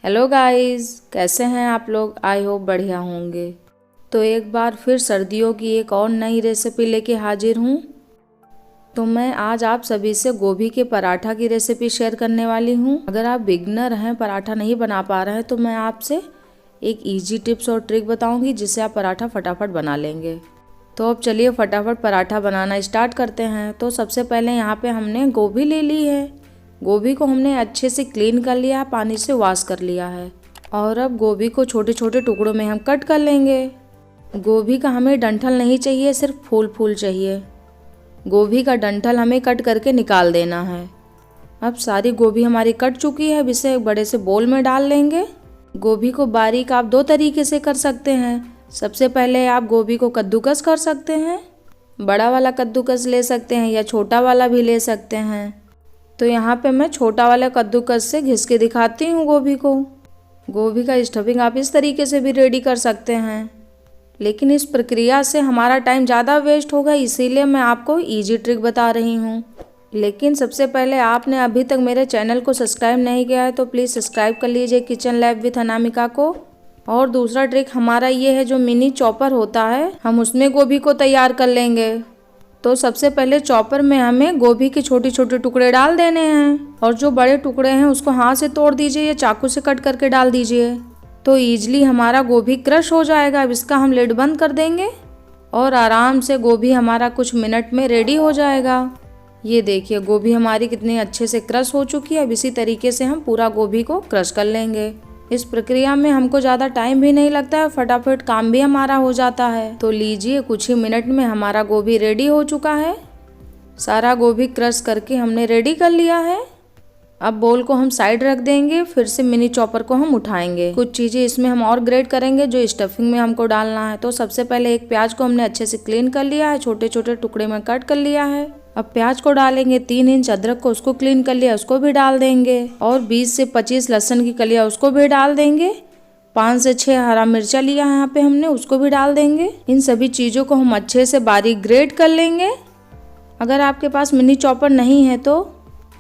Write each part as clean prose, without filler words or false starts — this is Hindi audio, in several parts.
हेलो गाइस, कैसे हैं आप लोग। आई होप बढ़िया होंगे। तो एक बार फिर सर्दियों की एक और नई रेसिपी लेके हाजिर हूँ। तो मैं आज आप सभी से गोभी के पराठा की रेसिपी शेयर करने वाली हूँ। अगर आप बिगनर हैं, पराठा नहीं बना पा रहे हैं, तो मैं आपसे एक इजी टिप्स और ट्रिक बताऊँगी जिससे आप पराठा फटाफट बना लेंगे। तो अब चलिए फटाफट पराठा बनाना स्टार्ट करते हैं। तो सबसे पहले यहाँ पे हमने गोभी ले ली है। गोभी को हमने अच्छे से क्लीन कर लिया, पानी से वॉश कर लिया है। और अब गोभी को छोटे छोटे टुकड़ों में हम कट कर लेंगे। गोभी का हमें डंठल नहीं चाहिए, सिर्फ फूल फूल चाहिए। गोभी का डंठल हमें कट करके निकाल देना है। अब सारी गोभी हमारी कट चुकी है। अब इसे एक बड़े से बोल में डाल लेंगे। गोभी को बारीक आप दो तरीके से कर सकते हैं। सबसे पहले आप गोभी को कद्दूकस कर सकते हैं। बड़ा वाला कद्दूकस ले सकते हैं या छोटा वाला भी ले सकते हैं। तो यहाँ पे मैं छोटा वाला कद्दूकस से घिस के दिखाती हूँ गोभी को। गोभी का स्टफिंग आप इस तरीके से भी रेडी कर सकते हैं, लेकिन इस प्रक्रिया से हमारा टाइम ज़्यादा वेस्ट होगा, इसीलिए मैं आपको इजी ट्रिक बता रही हूँ। लेकिन सबसे पहले आपने अभी तक मेरे चैनल को सब्सक्राइब नहीं किया है तो प्लीज़ सब्सक्राइब कर लीजिए किचन लैब विथ अनामिका को। और दूसरा ट्रिक हमारा ये है, जो मिनी चॉपर होता है हम उसमें गोभी को तैयार कर लेंगे। तो सबसे पहले चॉपर में हमें गोभी के छोटे छोटे टुकड़े डाल देने हैं, और जो बड़े टुकड़े हैं उसको हाथ से तोड़ दीजिए या चाकू से कट करके डाल दीजिए। तो ईजिली हमारा गोभी क्रश हो जाएगा। अब इसका हम लिड बंद कर देंगे और आराम से गोभी हमारा कुछ मिनट में रेडी हो जाएगा। ये देखिए गोभी हमारी कितनी अच्छे से क्रश हो चुकी है। अब इसी तरीके से हम पूरा गोभी को क्रश कर लेंगे। इस प्रक्रिया में हमको ज़्यादा टाइम भी नहीं लगता है, फटाफट काम भी हमारा हो जाता है। तो लीजिए कुछ ही मिनट में हमारा गोभी रेडी हो चुका है। सारा गोभी क्रश करके हमने रेडी कर लिया है। अब बोल को हम साइड रख देंगे, फिर से मिनी चॉपर को हम उठाएंगे। कुछ चीज़ें इसमें हम और ग्रेट करेंगे जो स्टफिंग में हमको डालना है। तो सबसे पहले एक प्याज को हमने अच्छे से क्लीन कर लिया है, छोटे छोटे टुकड़े में कट कर लिया है। अब प्याज को डालेंगे। 3 इंच अदरक को उसको क्लीन कर लिया, उसको भी डाल देंगे। और 20 से 25 लहसुन की कलियां उसको भी डाल देंगे। 5 से 6 हरा मिर्चा लिया है यहाँ पे हमने, उसको भी डाल देंगे। इन सभी चीज़ों को हम अच्छे से बारीक ग्रेट कर लेंगे। अगर आपके पास मिनी चॉपर नहीं है तो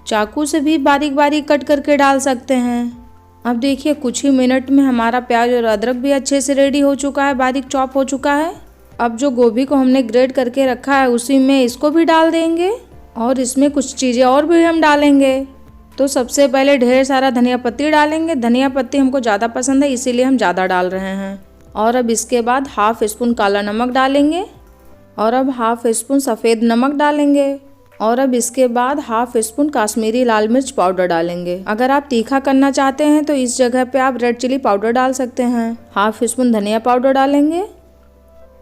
चाकू से भी बारीक बारीक कट करके डाल सकते हैं। अब देखिए कुछ ही मिनट में हमारा प्याज और अदरक भी अच्छे से रेडी हो चुका है, बारीक चॉप हो चुका है। अब जो गोभी को हमने ग्रेट करके रखा है उसी में इसको भी डाल देंगे, और इसमें कुछ चीज़ें और भी हम डालेंगे। तो सबसे पहले ढेर सारा धनिया पत्ती डालेंगे। धनिया पत्ती हमको ज़्यादा पसंद है, इसीलिए हम ज़्यादा डाल रहे हैं। और अब इसके बाद हाफ स्पून काला नमक डालेंगे। और अब हाफ स्पून सफ़ेद नमक डालेंगे। और अब इसके बाद हाफ स्पून काश्मीरी लाल मिर्च पाउडर डालेंगे। अगर आप तीखा करना चाहते हैं तो इस जगह पे आप रेड चिली पाउडर डाल सकते हैं। हाफ स्पून धनिया पाउडर डालेंगे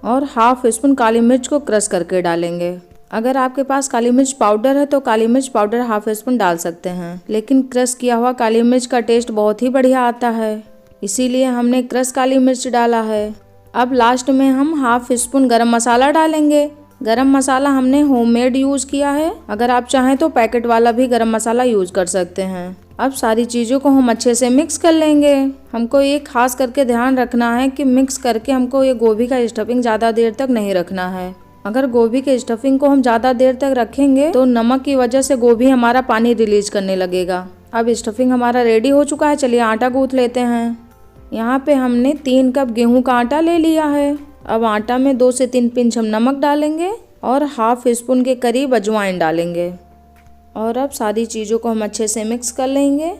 और हाफ स्पून काली मिर्च को क्रश करके डालेंगे। अगर आपके पास काली मिर्च पाउडर है तो काली मिर्च पाउडर हाफ स्पून डाल सकते हैं, लेकिन क्रश किया हुआ काली मिर्च का टेस्ट बहुत ही बढ़िया आता है, इसीलिए हमने क्रश काली मिर्च डाला है। अब लास्ट में हम हाफ स्पून गरम मसाला डालेंगे। गरम मसाला हमने होममेड यूज़ किया है, अगर आप चाहें तो पैकेट वाला भी गरम मसाला यूज़ कर सकते हैं। अब सारी चीज़ों को हम अच्छे से मिक्स कर लेंगे। हमको ये खास करके ध्यान रखना है कि मिक्स करके हमको ये गोभी का स्टफिंग ज़्यादा देर तक नहीं रखना है। अगर गोभी के स्टफिंग को हम ज़्यादा देर तक रखेंगे तो नमक की वजह से गोभी हमारा पानी रिलीज करने लगेगा। अब स्टफिंग हमारा रेडी हो चुका है, चलिए आटा गूँथ लेते हैं। यहाँ पे हमने 3 कप गेहूँ का आटा ले लिया है। अब आटा में 2 से 3 पिंच हम नमक डालेंगे और हाफ स्पून के करीब अजवाइन डालेंगे। और अब सारी चीज़ों को हम अच्छे से मिक्स कर लेंगे।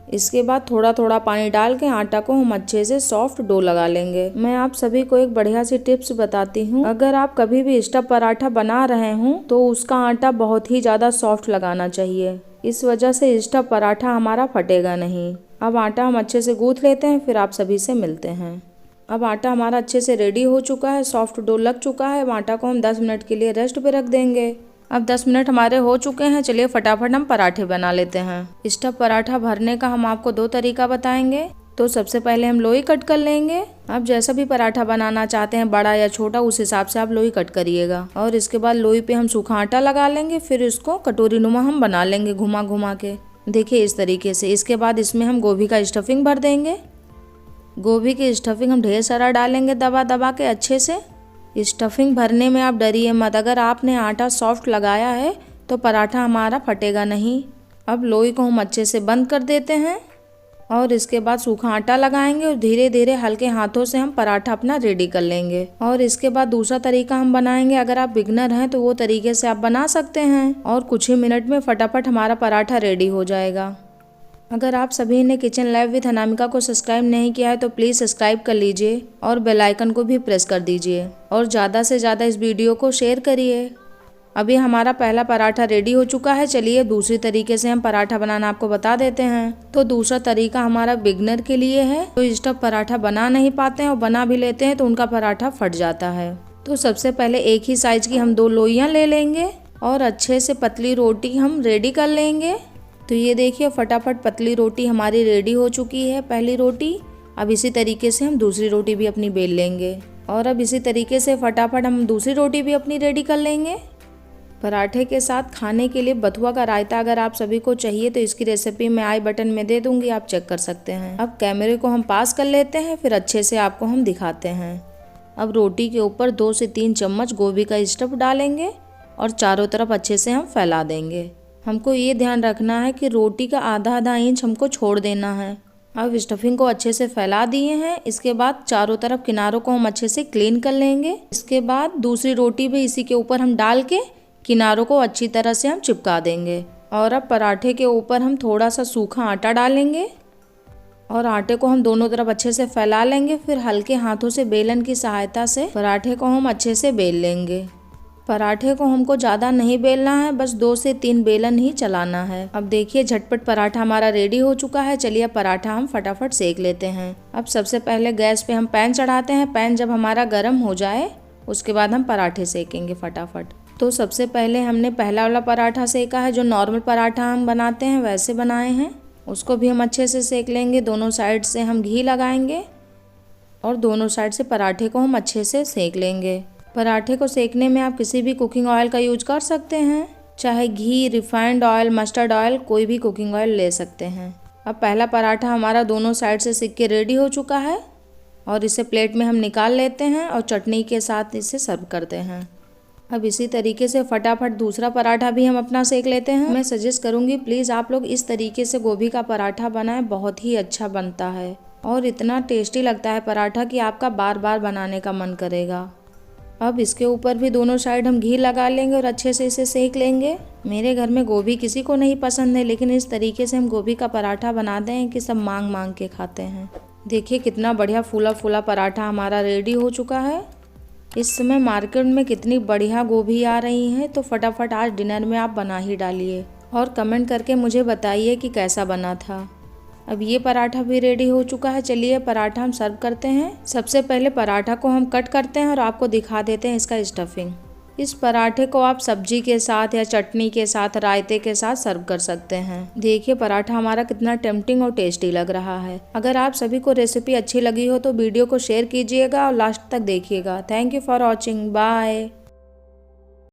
इसके बाद थोड़ा थोड़ा पानी डाल के आटा को हम अच्छे से सॉफ्ट डो लगा लेंगे। मैं आप सभी को एक बढ़िया सी टिप्स बताती हूँ। अगर आप कभी भी स्टफ पराठा बना रहे हों तो उसका आटा बहुत ही ज़्यादा सॉफ्ट लगाना चाहिए, इस वजह से स्टफ पराठा हमारा फटेगा नहीं। अब आटा हम अच्छे से गूँथ लेते हैं, फिर आप सभी से मिलते हैं। अब आटा हमारा अच्छे से रेडी हो चुका है, सॉफ्ट डो लग चुका है। अब आटा को हम 10 मिनट के लिए रेस्ट पे रख देंगे। अब 10 मिनट हमारे हो चुके हैं, चलिए फटाफट हम पराठे बना लेते हैं। स्टफ पराठा भरने का हम आपको 2 तरीका बताएंगे। तो सबसे पहले हम लोई कट कर लेंगे। आप जैसा भी पराठा बनाना चाहते हैं, बड़ा या छोटा, उस हिसाब से आप लोई कट करिएगा। और इसके बाद लोई पे हम सूखा आटा लगा लेंगे, फिर इसको कटोरी नुमा हम बना लेंगे घुमा घुमा के, देखिए इस तरीके से। इसके बाद इसमें हम गोभी का स्टफिंग भर देंगे। गोभी की स्टफिंग हम ढेर सारा डालेंगे दबा दबा के अच्छे से। स्टफिंग भरने में आप डरिए मत, अगर आपने आटा सॉफ्ट लगाया है तो पराठा हमारा फटेगा नहीं। अब लोई को हम अच्छे से बंद कर देते हैं। और इसके बाद सूखा आटा लगाएंगे और धीरे धीरे हल्के हाथों से हम पराठा अपना रेडी कर लेंगे। और इसके बाद दूसरा तरीका हम बनाएंगे। अगर आप बिगनर हैं तो वो तरीके से आप बना सकते हैं और कुछ ही मिनट में फटाफट हमारा पराठा रेडी हो जाएगा। अगर आप सभी ने किचन लाइव विद अनामिका को सब्सक्राइब नहीं किया है तो प्लीज़ सब्सक्राइब कर लीजिए और बेल आइकन को भी प्रेस कर दीजिए और ज़्यादा से ज़्यादा इस वीडियो को शेयर करिए। अभी हमारा पहला पराठा रेडी हो चुका है। चलिए दूसरी तरीके से हम पराठा बनाना आपको बता देते हैं। तो दूसरा तरीका हमारा बिगनर के लिए है, तो स्टफ पराठा बना नहीं पाते हैं और बना भी लेते हैं तो उनका पराठा फट जाता है। तो सबसे पहले एक ही साइज की हम 2 लोइयाँ ले लेंगे और अच्छे से पतली रोटी हम रेडी कर लेंगे। तो ये देखिए फटाफट पतली रोटी हमारी रेडी हो चुकी है, पहली रोटी। अब इसी तरीके से हम दूसरी रोटी भी अपनी बेल लेंगे और अब इसी तरीके से फटाफट हम दूसरी रोटी भी अपनी रेडी कर लेंगे। पराठे के साथ खाने के लिए बथुआ का रायता अगर आप सभी को चाहिए तो इसकी रेसिपी मैं आई बटन में दे दूंगी, आप चेक कर सकते हैं। अब कैमरे को हम पास कर लेते हैं, फिर अच्छे से आपको हम दिखाते हैं। अब रोटी के ऊपर 2 से 3 चम्मच गोभी का स्टफ डालेंगे और चारों तरफ अच्छे से हम फैला देंगे। हमको ये ध्यान रखना है कि रोटी का आधा इंच हमको छोड़ देना है। अब स्टफिंग को अच्छे से फैला दिए हैं। इसके बाद चारों तरफ किनारों को हम अच्छे से क्लीन कर लेंगे। इसके बाद दूसरी रोटी भी इसी के ऊपर हम डाल के किनारों को अच्छी तरह से हम चिपका देंगे। और अब पराठे के ऊपर हम थोड़ा सा सूखा आटा डालेंगे और आटे को हम दोनों तरफ अच्छे से फैला लेंगे। फिर हल्के हाथों से बेलन की सहायता से पराठे को हम अच्छे से बेल लेंगे। पराठे को हमको ज़्यादा नहीं बेलना है, बस 2 से 3 बेलन ही चलाना है। अब देखिए झटपट पराठा हमारा रेडी हो चुका है। चलिए पराठा हम फटाफट सेक लेते हैं। अब सबसे पहले गैस पे हम पैन चढ़ाते हैं। पैन जब हमारा गर्म हो जाए उसके बाद हम पराठे सेकेंगे फटाफट। तो सबसे पहले हमने पहला वाला पराठा सेका है, जो नॉर्मल पराठा हम बनाते हैं वैसे बनाए हैं। उसको भी हम अच्छे से सेक लेंगे। दोनों साइड से हम घी लगाएंगे और दोनों साइड से पराठे को हम अच्छे से सेक लेंगे। पराठे को सेकने में आप किसी भी कुकिंग ऑयल का यूज कर सकते हैं, चाहे घी, रिफाइंड ऑयल, मस्टर्ड ऑयल, कोई भी कुकिंग ऑयल ले सकते हैं। अब पहला पराठा हमारा दोनों साइड से सेक के रेडी हो चुका है और इसे प्लेट में हम निकाल लेते हैं और चटनी के साथ इसे सर्व करते हैं। अब इसी तरीके से फटाफट दूसरा पराठा भी हम अपना सेक लेते हैं। मैं सजेस्ट करूंगी प्लीज़ आप लोग इस तरीके से गोभी का पराठा बनाएं, बहुत ही अच्छा बनता है और इतना टेस्टी लगता है पराठा कि आपका बार बार बनाने का मन करेगा। अब इसके ऊपर भी दोनों साइड हम घी लगा लेंगे और अच्छे से इसे सेक लेंगे। मेरे घर में गोभी किसी को नहीं पसंद है, लेकिन इस तरीके से हम गोभी का पराठा बनाते हैं कि सब मांग मांग के खाते हैं। देखिए कितना बढ़िया फूला फूला पराठा हमारा रेडी हो चुका है। इस समय मार्केट में कितनी बढ़िया गोभी आ रही है, तो फटाफट आज डिनर में आप बना ही डालिए और कमेंट करके मुझे बताइए कि कैसा बना था। अब ये पराठा भी रेडी हो चुका है। चलिए पराठा हम सर्व करते हैं। सबसे पहले पराठा को हम कट करते हैं और आपको दिखा देते हैं इसका स्टफिंग। इस पराठे को आप सब्जी के साथ या चटनी के साथ, रायते के साथ सर्व कर सकते हैं। देखिए पराठा हमारा कितना टेम्पटिंग और टेस्टी लग रहा है। अगर आप सभी को रेसिपी अच्छी लगी हो तो वीडियो को शेयर कीजिएगा और लास्ट तक देखिएगा। Thank you for watching. Bye.